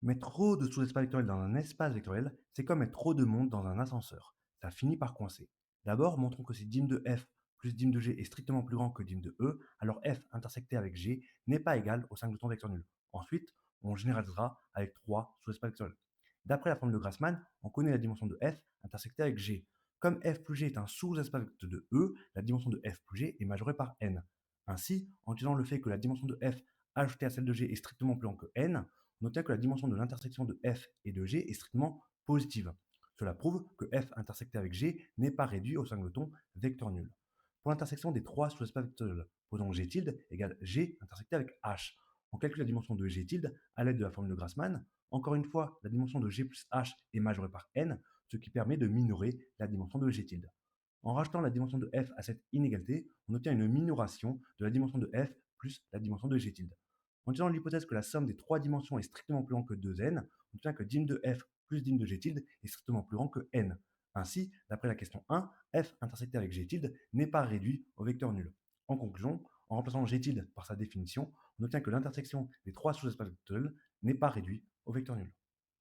Mettre trop de sous-espaces vectoriels dans un espace vectoriel, c'est comme mettre trop de monde dans un ascenseur. Ça finit par coincer. D'abord, montrons que si dim de f plus dim de g est strictement plus grand que dim de e, alors f intersecté avec g n'est pas égal au singleton vecteur nul. Ensuite, on généralisera avec 3 sous-espaces vectoriels. D'après la formule de Grassmann, on connaît la dimension de f intersectée avec g. Comme f plus g est un sous-espace vecteur de e, la dimension de f plus g est majorée par n. Ainsi, en utilisant le fait que la dimension de f ajoutée à celle de g est strictement plus grande que n, on obtient que la dimension de l'intersection de f et de g est strictement positive. Cela prouve que f intersecté avec g n'est pas réduit au singleton vecteur nul. Pour l'intersection des trois sous-espaces vectoriels, posons g tilde égale g intersecté avec h. On calcule la dimension de g tilde à l'aide de la formule de Grassmann. Encore une fois, la dimension de g plus h est majorée par n, ce qui permet de minorer la dimension de g tilde. En rajoutant la dimension de f à cette inégalité, on obtient une minoration de la dimension de f plus la dimension de g tilde. En utilisant l'hypothèse que la somme des trois dimensions est strictement plus grande que 2n, on obtient que dim de f plus dim de g tilde est strictement plus grand que n. Ainsi, d'après la question 1, f intersecté avec g tilde n'est pas réduit au vecteur nul. En conclusion, en remplaçant g tilde par sa définition, on obtient que l'intersection des trois sous-espaces vectoriels n'est pas réduit au vecteur nul.